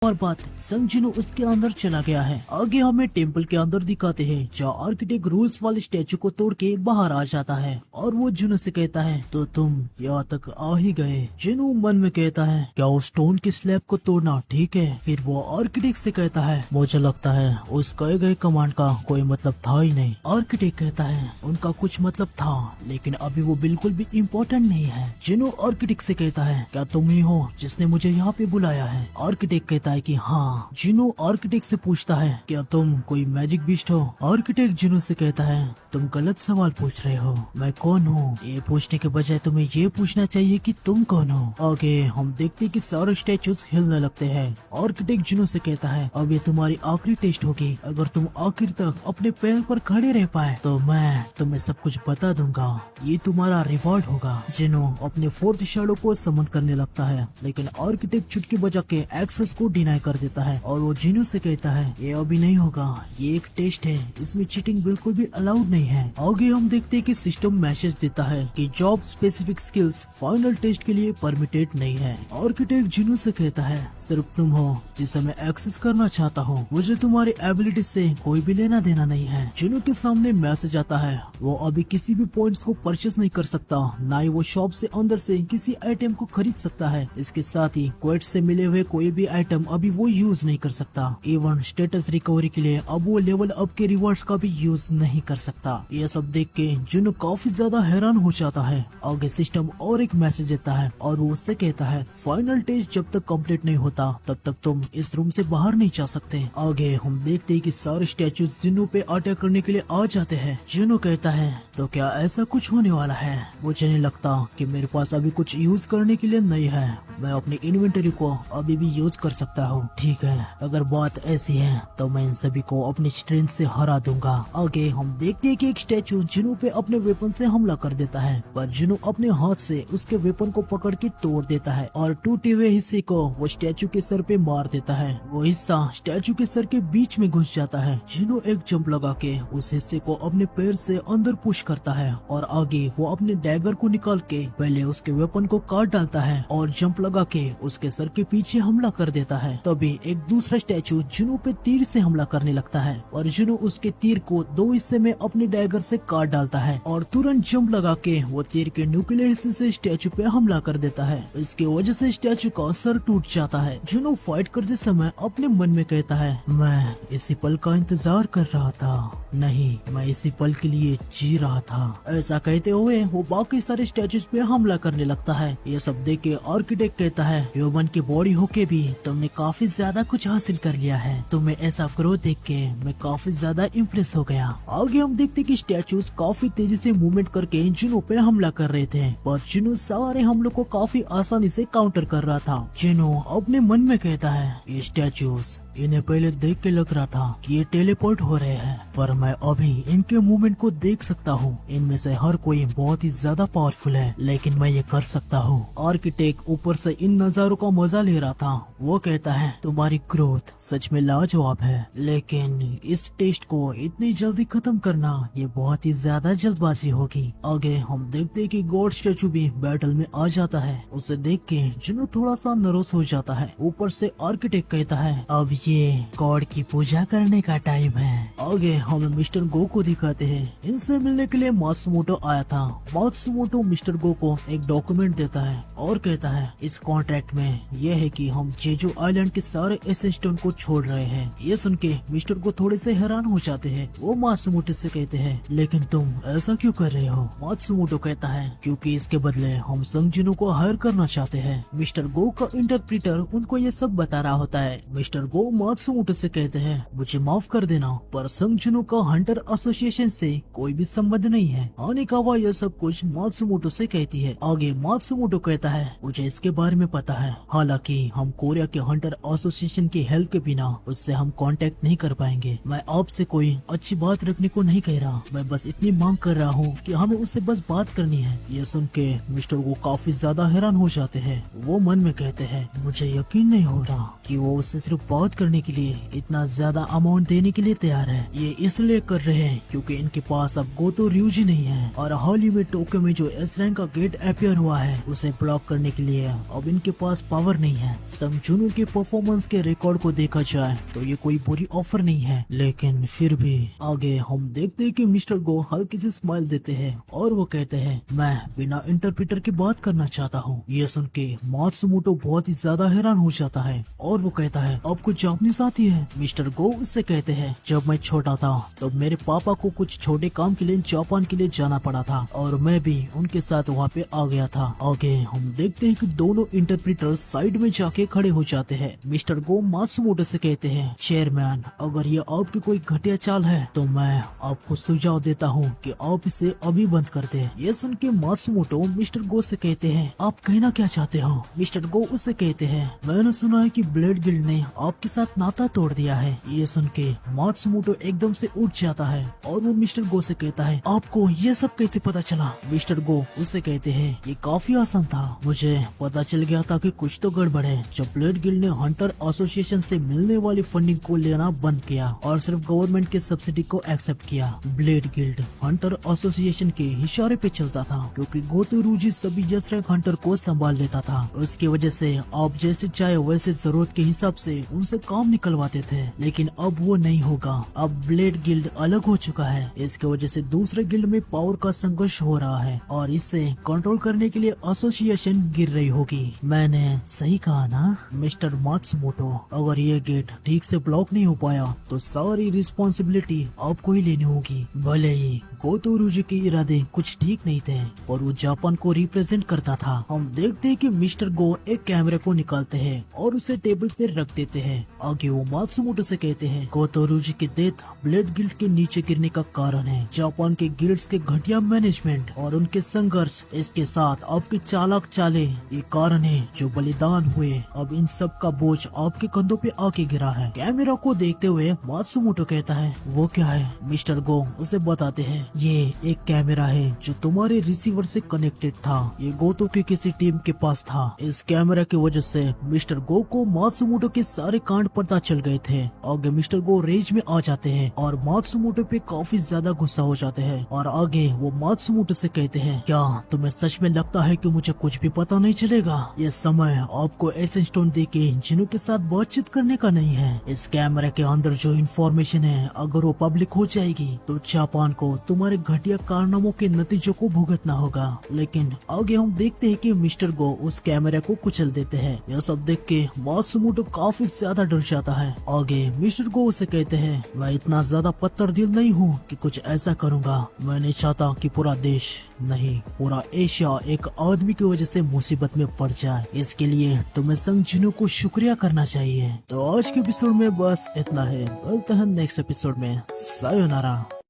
और बात संग उसके अंदर चला गया है। आगे हमें टेम्पल के अंदर दिखाते हैं जहाँ आर्किटेक्ट रूल्स वाले स्टैचू को तोड़ के बाहर आ जाता है और वो जुनू से कहता है तो तुम यहाँ तक आ ही गए। जुनू मन में कहता है क्या उस स्टोन की स्लैब को तोड़ना ठीक है। फिर वो आर्किटेक्ट से कहता है मुझे लगता है उस कहे गए कमांड का कोई मतलब था ही नहीं। आर्किटेक्ट कहता है उनका कुछ मतलब था लेकिन अभी वो बिल्कुल भी इम्पोर्टेंट नहीं है। जुनू आर्किटेक्ट से कहता है क्या तुम ही हो जिसने मुझे यहाँ पे बुलाया है। आर्किटेक्ट कहता है कि हाँ। जुनू आर्किटेक्ट से पूछता है क्या तुम कोई मैजिक बीस्ट हो। आर्किटेक्ट जुनू से कहता है तुम गलत सवाल पूछ रहे हो, मैं कौन हूँ ये पूछने के बजाय तुम्हें ये पूछना चाहिए कि तुम कौन हो। आगे हम देखते कि सारे स्टैचूज हिलने लगते हैं। आर्किटेक्ट जुनू से कहता है अब ये तुम्हारी आखिरी टेस्ट होगी, अगर तुम आखिर तक अपने पैर पर खड़े रह पाए तो मैं तुम्हें सब कुछ बता दूंगा, ये तुम्हारा रिवॉर्ड होगा। जुनू अपने फोर्थ शैडो को समन करने लगता है लेकिन आर्किटेक्ट चुटकी बजा के एक्सेस को डिनाई कर देता है और वो जुनू से कहता है ये अभी नहीं होगा, ये एक टेस्ट है, इसमें चीटिंग बिल्कुल भी अलाउड नहीं है। आगे हम देखते हैं कि सिस्टम मैसेज देता है कि job specific skills final test के लिए परमिटेड नहीं है। आर्किटेक्ट जुनू से कहता है सिर्फ तुम हो जिसे मैं एक्सेस करना चाहता हूँ, मुझे तुम्हारी एबिलिटी से कोई भी लेना देना नहीं है। जुनू के सामने मैसेज आता है वो अभी किसी भी पॉइंट्स को परचेस नहीं कर सकता, ना ही वो शॉप से अंदर से किसी आइटम को खरीद सकता है। इसके साथ ही क्वेट से मिले हुए कोई भी आइटम अभी वो यूज नहीं कर सकता। इवन स्टेटस रिकवरी के लिए अब वो लेवल अप के रिवॉर्ड्स का भी यूज नहीं कर सकता। ये सब देख के जुनू काफी ज्यादा हैरान हो जाता है। आगे सिस्टम और एक मैसेज देता है और वो उससे कहता है फाइनल टेस्ट जब तक कंप्लीट नहीं होता तब तक तुम इस रूम से बाहर नहीं जा सकते। आगे हम देखते हैं कि सारे स्टैचू जुनू पे अटैक करने के लिए आ जाते हैं। जुनू कहता है तो क्या ऐसा कुछ होने वाला है, मुझे नहीं लगता कि मेरे पास अभी कुछ यूज करने के लिए नहीं है, मैं अपनी इन्वेंटरी को अभी भी यूज कर सकता हूँ। ठीक है, अगर बात ऐसी है तो मैं इन सभी को अपनी स्ट्रेंथ से हरा दूंगा। आगे हम देखते हैं कि एक स्टैचू जुनू पे अपने वेपन से हमला कर देता है पर जुनू अपने हाथ से उसके वेपन को पकड़ के तोड़ देता है और टूटे हुए हिस्से को वो स्टैचू के सर पे मार देता है। वो हिस्सा स्टैचू के सर के बीच में घुस जाता है। जुनू एक जंप लगा के उस हिस्से को अपने पैर से अंदर पुश करता है और आगे वो अपने डैगर को निकाल के पहले उसके वेपन को काट डालता है और जंप लगा के उसके सर के पीछे हमला कर देता है। तभी एक दूसरा स्टैचू जुनू पे तीर से हमला करने लगता है और जुनू उसके तीर को दो हिस्से में अपने डैगर से काट डालता है और तुरंत जंप लगा के वो तीर के नुकीले हिस्से से स्टैचू पे हमला कर देता है। इसकी वजह से स्टैचू का सर टूट जाता है। जुनू फाइट करते समय अपने मन में कहता है मैं इसी पल का इंतजार कर रहा था, नहीं मैं इसी पल के लिए जी रहा था। ऐसा कहते हुए वो बाकी सारे स्टैचूज पे हमला करने लगता है। ये सब देख के आर्किटेक्ट कहता है ह्यूमन की बॉडी होके भी तुमने काफी ज्यादा कुछ हासिल कर लिया है, तुम्हें ऐसा ग्रोथ देख के मैं काफी ज्यादा इम्प्रेस हो गया। आगे हम देखते कि स्टैचूज काफी तेजी से मूवमेंट करके जुनू पे हमला कर रहे थे पर जुनू सारे हमलों को काफी आसानी से काउंटर कर रहा था। जुनू अपने मन में कहता है ये स्टैचूज इन्हें पहले देख के लग रहा था कि ये टेलीपोर्ट हो रहे हैं पर मैं अभी इनके मूवमेंट को देख सकता हूँ, इनमें से हर कोई बहुत ही ज्यादा पावरफुल है लेकिन मैं ये कर सकता हूँ। आर्किटेक्ट ऊपर से इन नजारों का मजा ले रहा था। वो कहता है तुम्हारी ग्रोथ सच में लाजवाब है लेकिन इस टेस्ट को इतनी जल्दी खत्म करना ये बहुत ही ज्यादा जल्दबाजी होगी। आगे हम देखते हैं कि गॉड स्टैचू भी बैटल में आ जाता है। उसे देख के जुनू थोड़ा सा नर्वस हो जाता है। ऊपर से आर्किटेक्ट कहता है अब ये गॉड की पूजा करने का टाइम है। आगे हमें मिस्टर गो को दिखाते हैं। इनसे मिलने के लिए मात्सुमोटो आया था। मात्सुमोटो मिस्टर गो को एक डॉक्यूमेंट देता है और कहता है इस कॉन्ट्रैक्ट में यह है कि हम जेजू आइलैंड के सारे एसेंस्टोन को छोड़ रहे हैं। ये सुन के मिस्टर गो थोड़े से हैरान हो जाते हैं। वो मात्सुमोटो से कहते हैं लेकिन तुम ऐसा क्यों कर रहे हो। मात्सुमोटो कहता है क्योंकि इसके बदले हम संगजुनो को हायर करना चाहते हैं। मिस्टर गो का इंटरप्रेटर उनको ये सब बता रहा होता है। मिस्टर गो मात्सुमोटो से कहते हैं मुझे माफ कर देना पर संगजुनो का हंटर एसोसिएशन से कोई भी संबंध नहीं है। अनिकावा यह सब कुछ मात्सुमोटो से कहती है। आगे मात्सुमोटो कहता है मुझे इसके बारे में पता है, हालांकि हम कोरिया के हंटर एसोसिएशन की हेल्प के बिना उससे हम कांटेक्ट नहीं कर पाएंगे। मैं आपसे कोई अच्छी बात रखने को नहीं कह कागेरा, मैं बस इतनी मांग कर रहा हूँ कि हमें उससे बस बात करनी है। ये सुन के मिस्टर गो काफी ज्यादा हैरान हो जाते हैं। वो मन में कहते हैं, मुझे यकीन नहीं हो रहा कि वो उससे सिर्फ बात करने के लिए इतना ज्यादा अमाउंट देने के लिए तैयार है। ये इसलिए कर रहे हैं क्योंकि इनके पास अब गोतो ryuji नहीं है और हाल ही में टोक्यो में जो एस रैंक का गेट अपीयर हुआ है उसे ब्लॉक करने के लिए अब इनके पास पावर नहीं है। संग जुनू के परफॉर्मेंस के रिकॉर्ड को देखा जाए तो ये कोई बुरी ऑफर नहीं है, लेकिन फिर भी आगे हम देखते हैं कि मिस्टर गो हल्की सी स्माइल देते हैं और वो कहते हैं, मैं बिना इंटरप्रेटर की बात करना चाहता हूँ। ये सुन के मात्सुमोटो बहुत ही ज्यादा हैरान हो जाता है और वो कहता है, आपको जापानीज आती है? मिस्टर गो उससे कहते हैं, जब मैं छोटा था तो मेरे पापा को कुछ छोटे काम के लिए जापान के लिए जाना पड़ा था और मैं भी उनके साथ वहाँ पे आ गया था। आगे हम देखते हैं कि दोनों इंटरप्रेटर साइड में जाके खड़े हो जाते हैं। मिस्टर गो मात्सुमोटो से कहते हैं, चेयरमैन अगर ये आपकी कोई घटिया चाल है तो मैं आपको सुझाव देता हूँ कि आप इसे अभी बंद कर दे। ये सुन के मात्सुमोटो मिस्टर गो से कहते हैं, आप कहना क्या चाहते हो? मिस्टर गो उससे कहते हैं, मैंने सुना है कि ब्लेड गिल्ड ने आपके साथ नाता तोड़ दिया है। ये सुन के मात्सुमोटो एकदम से उठ जाता है और वो मिस्टर गो से कहता है, आपको ये सब कैसे पता चला? मिस्टर गो उससे कहते हैं, ये काफी आसान था, मुझे पता चल गया था कि कुछ तो गड़बड़ है जब ब्लेड गिल्ड ने हंटर एसोसिएशन से मिलने वाली फंडिंग को लेना बंद किया और सिर्फ गवर्नमेंट के सब्सिडी को एक्सेप्ट किया। ब्लेड गिल्ड हंटर एसोसिएशन के इशारे पे चलता था क्योंकि गोतो ryuji सभी एस रैंक हंटर को संभाल लेता था। उसकी वजह से आप जैसे चाहे वैसे जरूरत के हिसाब से उनसे काम निकलवाते थे, लेकिन अब वो नहीं होगा। अब ब्लेड गिल्ड अलग हो चुका है, इसकी वजह से दूसरे गिल्ड में पावर का संघर्ष हो रहा है और इससे कंट्रोल करने के लिए एसोसिएशन गिर रही होगी। मैंने सही कहा ना मिस्टर मात्सुमोटो? अगर ये गेट ठीक से ब्लॉक नहीं हो पाया तो सारी रिस्पॉन्सिबिलिटी आपको ही लेनी होगी। भले ही गोतो ryuji के इरादे कुछ ठीक नहीं थे पर वो जापान को रिप्रेजेंट करता था। हम देखते हैं कि मिस्टर गो एक कैमरे को निकालते हैं और उसे टेबल पे रख देते हैं। आगे वो मात्सुमोटो से कहते हैं, गोतो ryuji की डेथ ब्लेड गिल्ड के नीचे गिरने का कारण है। जापान के गिल्ड्स के घटिया मैनेजमेंट और उनके संघर्ष, इसके साथ आपकी चालाक चालें ये कारण है जो बलिदान हुए। अब इन सब का बोझ आपके कंधों पे आके गिरा है। कैमरा को देखते हुए मात्सुमोटो कहता है, वो क्या है? मिस्टर गो उसे बताते हैं, ये एक कैमरा है जो तुम्हारे रिसीवर से कनेक्टेड था। ये गोतो के किसी टीम के पास था। इस कैमरा की वजह से मिस्टर गो को मात्सुमोटो के सारे कांड पता चल गए थे। आगे मिस्टर गो रेज में आ जाते हैं और मात्सुमोटो पे काफी ज्यादा गुस्सा हो जाते हैं और आगे वो मात्सुमोटो से कहते हैं, क्या तुम्हें सच में लगता है कि मुझे कुछ भी पता नहीं चलेगा? ये समय आपको ऐसे स्टोन दे के जिनों के साथ बातचीत करने का नहीं है। इस कैमरे के अंदर जो इंफॉर्मेशन है अगर वो पब्लिक हो जाएगी तो जापान को तुम्हारे घटिया कारनामों के नतीजों को भुगतना होगा। लेकिन आगे हम देखते हैं कि मिस्टर गो उस कैमरे को कुचल देते हैं। यह सब देख के मात्सुमोटो काफी ज्यादा डर जाता है। आगे मिस्टर गो उसे कहते हैं, मैं इतना ज्यादा पत्थर दिल नहीं हूँ कि कुछ ऐसा करूँगा। मैं नहीं चाहता कि पूरा देश नहीं पूरा एशिया एक आदमी की वजह से मुसीबत में पड़ जाए। इसके लिए तुम्हें संग जुनू को शुक्रिया करना चाहिए। तो आज के एपिसोड में बस इतना है, मिलते हैं नेक्स्ट एपिसोड में। सायोनारा।